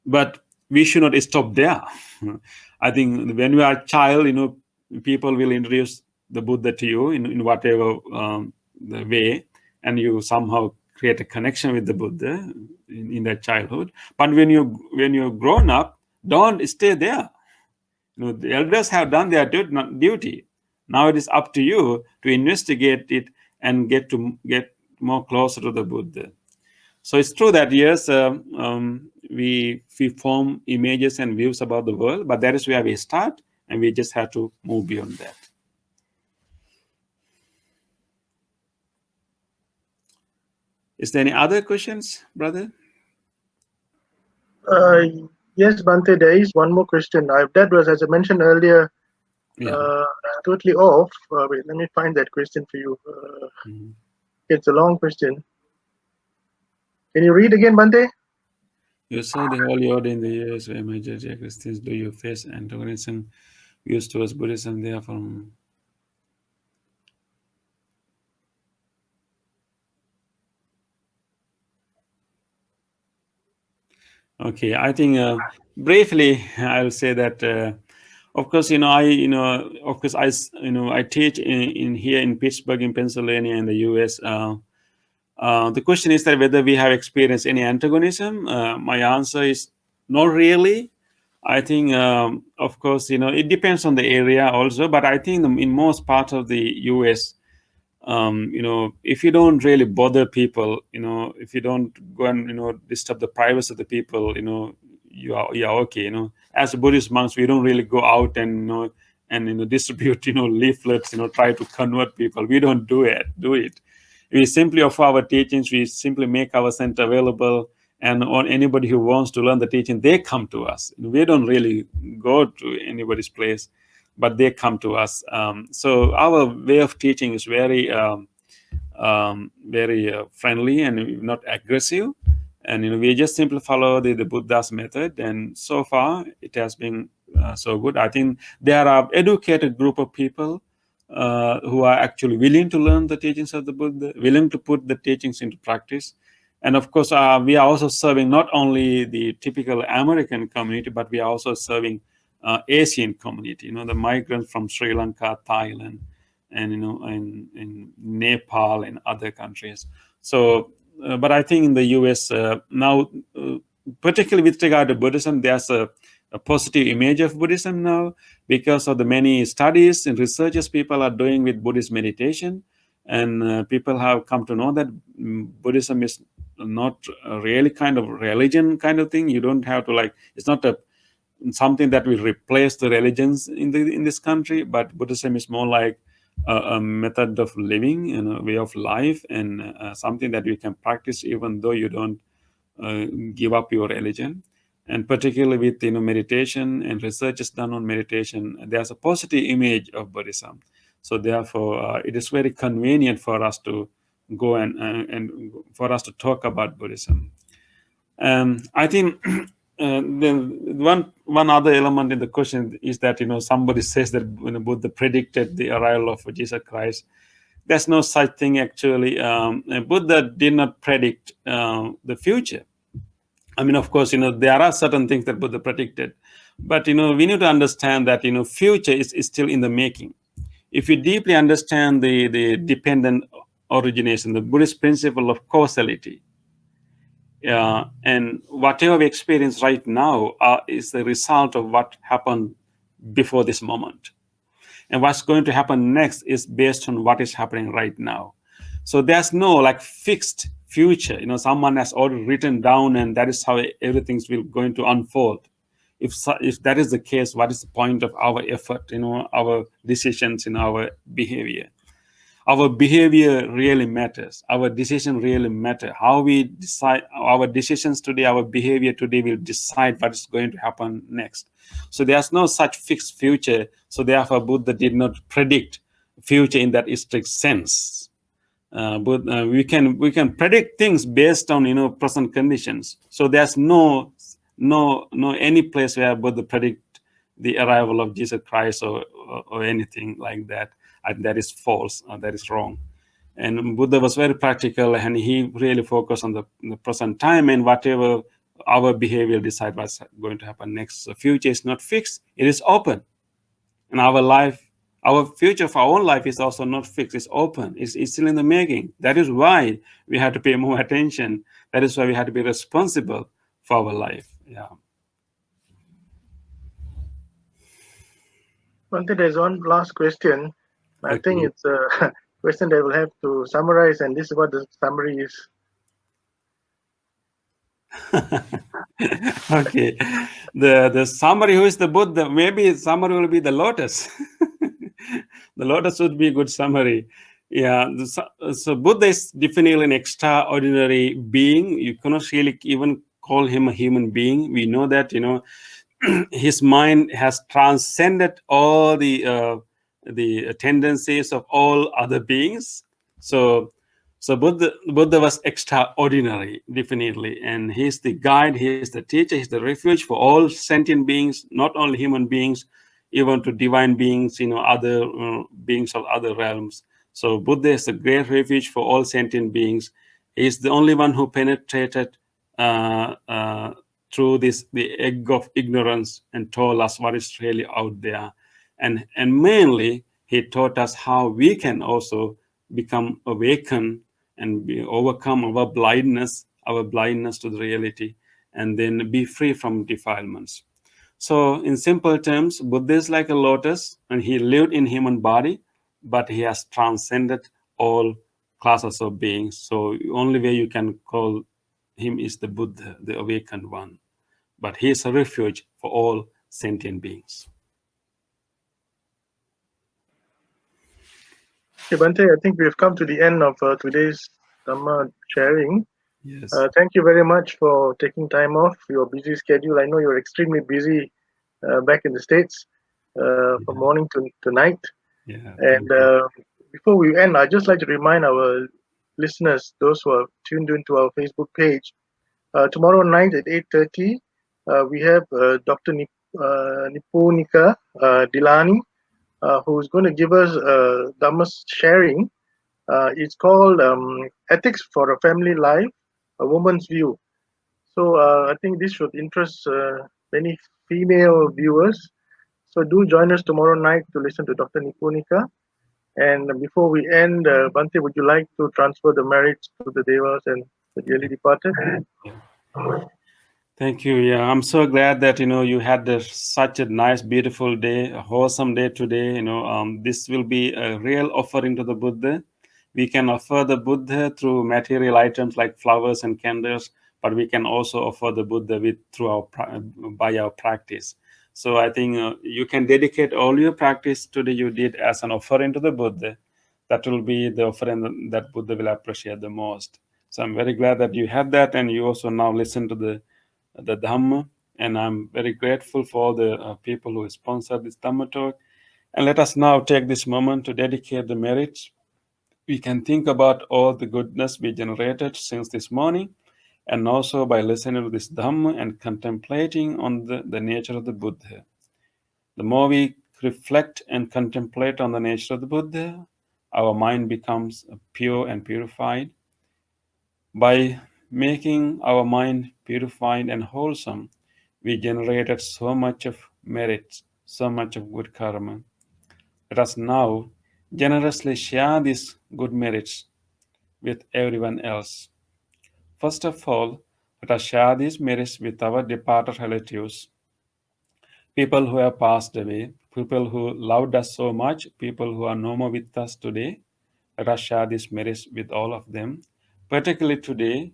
But we should not stop there. I think when you are a child, people will introduce the Buddha to you in whatever the way, and you somehow create a connection with the Buddha in that childhood. But when you're grown up, don't stay there. The elders have done their duty. Now it is up to you to investigate it and get more closer to the Buddha. So it's true that yes, we form images and views about the world, but that is where we start, and we just have to move beyond that. Is there any other questions, brother? Uh, yes, Bhante, there is one more question. That was, as I mentioned earlier, Yeah. totally off. Wait, let me find that question for you. It's a long question. Can you read again, Bhante? You saw the Holy Order in the years where majority of Christians do you face antagonism views towards Buddhism there from. Okay, I think briefly I'll say that of course I teach in here in Pittsburgh in Pennsylvania in the US. The question is that whether we have experienced any antagonism. My answer is not really. I think of course it depends on the area also, but I think in most parts of the US, if you don't really bother people, if you don't go and disturb the privacy of the people, you're okay. As Buddhist monks, we don't really go out and distribute leaflets, try to convert people. We don't do it. We simply offer our teachings. We simply make our center available, and on anybody who wants to learn the teaching, they come to us. We don't really go to anybody's place, but they come to us. So our way of teaching is very friendly and not aggressive, and we just simply follow the Buddha's method, and so far it has been so good. I think there are educated group of people who are actually willing to learn the teachings of the Buddha, willing to put the teachings into practice. And of course, we are also serving not only the typical American community, but we are also serving Asian community. The migrants from Sri Lanka, Thailand, and in Nepal and other countries. So, but I think in the U.S. Now, particularly with regard to Buddhism, there's a positive image of Buddhism now because of the many studies and researches people are doing with Buddhist meditation, and people have come to know that Buddhism is not a really kind of religion kind of thing. You don't have to it's not something that will replace the religions in this country, but Buddhism is more like a method of living and a way of life, and something that you can practice even though you don't give up your religion. And particularly with meditation and research is done on meditation, there's a positive image of Buddhism. So therefore, it is very convenient for us to go and for us to talk about Buddhism. I think the one other element in the question is that somebody says that Buddha predicted the arrival of Jesus Christ. There's no such thing actually. Buddha did not predict the future. I mean, of course, there are certain things that Buddha predicted, but we need to understand that future is still in the making. If you deeply understand the dependent origination, the Buddhist principle of causality, and whatever we experience right now is the result of what happened before this moment. and what's going to happen next is based on what is happening right now. So there's no like fixed future. Someone has already written down, and that is how everything's will going to unfold. If that is the case, what is the point of our effort? Our decisions, our behavior. Our behavior really matters. Our decision really matter. How we decide our decisions today, our behavior today will decide what is going to happen next. So there's no such fixed future. So therefore, Buddha did not predict future in that strict sense. But we can predict things based on present conditions. So there's no any place where Buddha predict the arrival of Jesus Christ or anything like that. And that is false. That is wrong. And Buddha was very practical, and he really focused on the present time, and whatever our behavior decide what's going to happen next. The future is not fixed; it is open. And our future of our own life is also not fixed. It's open. It's still in the making. That is why we have to pay more attention. That is why we have to be responsible for our life. Yeah. Bhante, there's one last question. I think it's a question that we'll have to summarize, and this is what the summary is. Okay. The summary, who is the Buddha? Maybe summary will be the lotus. The lotus would be a good summary. Yeah. So Buddha is definitely an extraordinary being. You cannot really even call him a human being. We know that, his mind has transcended all the tendencies of all other beings. So Buddha was extraordinary, definitely, and he's the guide, he's the teacher, he's the refuge for all sentient beings, not only human beings, even to divine beings, other beings of other realms. So Buddha is a great refuge for all sentient beings. He's the only one who penetrated uh, uh, through the egg of ignorance and told us what is really out there, and mainly he taught us how we can also become awakened and overcome our blindness to the reality, and then be free from defilements. So, in simple terms, Buddha is like a lotus, and he lived in human body, but he has transcended all classes of beings. So, only way you can call him is the Buddha, the awakened one. But he is a refuge for all sentient beings. Okay, Bhante, I think we've come to the end of today's Dhamma sharing. Yes. Thank you very much for taking time off your busy schedule. I know you're extremely busy back in the States from morning to night. Yeah. And before we end, I'd just like to remind our listeners, those who are tuned into our Facebook page, tomorrow night at 8:30, we have Dr. Nipunika Dilani, who's going to give us Dhamma sharing. It's called Ethics for a Family Life, a Woman's View. So I think this should interest many female viewers. So do join us tomorrow night to listen to Dr. Nipunika. And before we end, Bhante, would you like to transfer the merits to the Devas and the dearly departed? Thank you. Yeah, I'm so glad that you had such a nice, beautiful day, a wholesome day today. This will be a real offering to the Buddha. We can offer the Buddha through material items like flowers and candles, but we can also offer the Buddha by our practice. So I think you can dedicate all your practice today you did as an offering to the Buddha. That will be the offering that Buddha will appreciate the most. So I'm very glad that you had that, and you also now listen to the Dhamma, and I'm very grateful for all the people who sponsored this Dhamma talk. And let us now take this moment to dedicate the merits. We can think about all the goodness we generated since this morning, and also by listening to this Dhamma and contemplating on the nature of the Buddha. The more we reflect and contemplate on the nature of the Buddha, our mind becomes pure and purified. By making our mind purified and wholesome, we generated so much of merit, so much of good karma. Let us now generously share these good merits with everyone else. First of all, let us share these merits with our departed relatives, people who have passed away, people who loved us so much, people who are no more with us today. Let us share this marriage with all of them. Particularly today,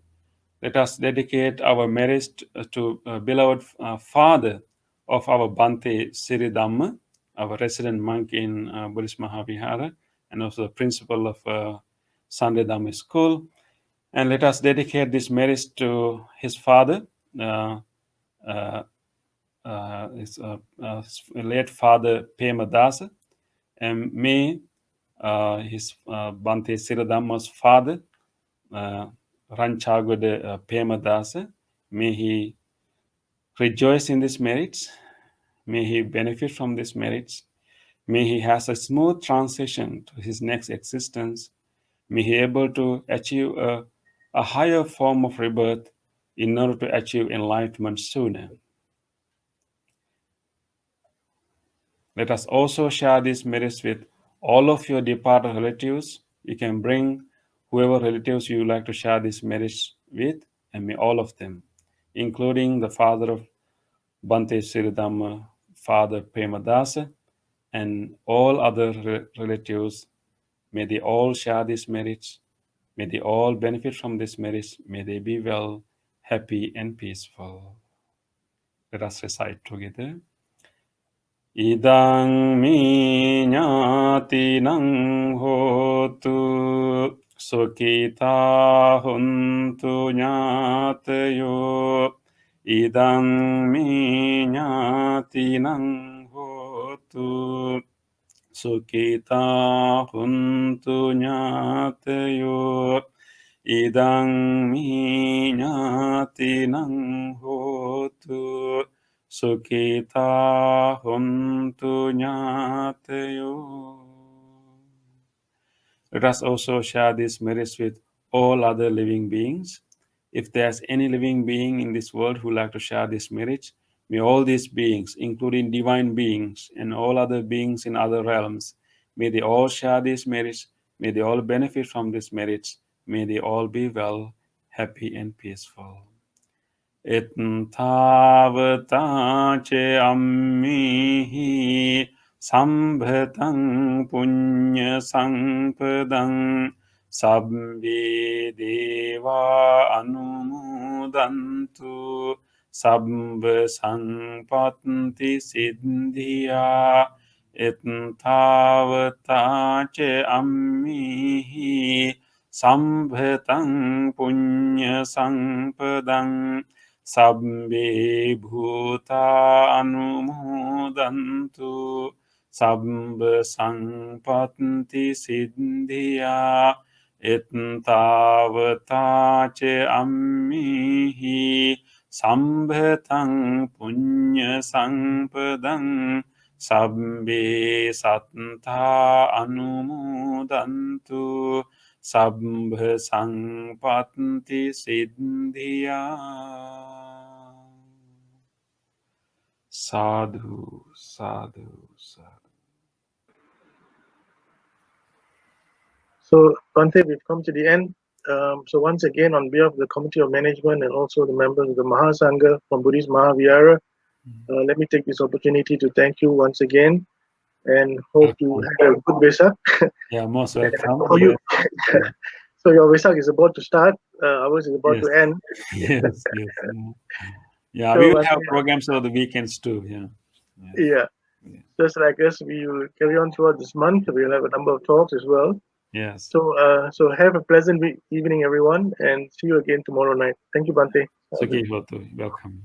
let us dedicate our marriage to beloved father of our Bhante Siridhamma, our resident monk in Buddhist Mahavihara, and also the principal of Sunday Dhamma School. And let us dedicate this marriage to his father, uh, uh, his late father Pemaratana, and may his Bhante Siridhamma's father, Ranchagode Pemaratana, may he rejoice in this marriage. May he benefit from this marriage. May he has a smooth transition to his next existence. May he able to achieve a higher form of rebirth in order to achieve enlightenment sooner. Let us also share this marriage with all of your departed relatives. You can bring whoever relatives you would like to share this marriage with, and may all of them, including the father of Bhante Siridhamma, Father Premadasa, and all other relatives, may they all share this marriage. May they all benefit from this marriage. May they be well, happy, and peaceful. Let us recite together. Idang mi ñātinang hotu sukita huntu ñātayo. Idang mi ñātinang hotu sukita huntu ñātayo. Idang mi ñātinang hotu Sukita huntu ñātayo. Let us also share this marriage with all other living beings. If there's any living being in this world who like to share this marriage, may all these beings, including divine beings and all other beings in other realms, may they all share this marriage. May they all benefit from this marriage. May they all be well, happy, and peaceful. Ettavata che ammihi sambhatang punya sampadang sabbi deva anumodantu sabba sampatti siddhya ettavata che ammihi sambhatang punya sampadang Sabbe bhuta anumodantu sabba sampatti siddhya ettavata che ammihi sambhatang punya sampadang sabbe satta anumodantu sabba sampatti siddhya. Sadhu, sadhu, sadhu. So, Bhante, we've come to the end. So once again, on behalf of the Committee of Management and also the members of the Mahasangha from Buddhist Mahavihara, let me take this opportunity to thank you once again and hope you had a good Vesak. Yeah, most welcome. So your Vesak is about to start, ours is about to end. Yes. Yeah, So we will have programs over the weekends too. Yeah. Just like us, we will carry on throughout this month. We'll have a number of talks as well. Yes. So have a pleasant evening, everyone, and see you again tomorrow night. Thank you, Bhante. Sukhi Hotu. Welcome.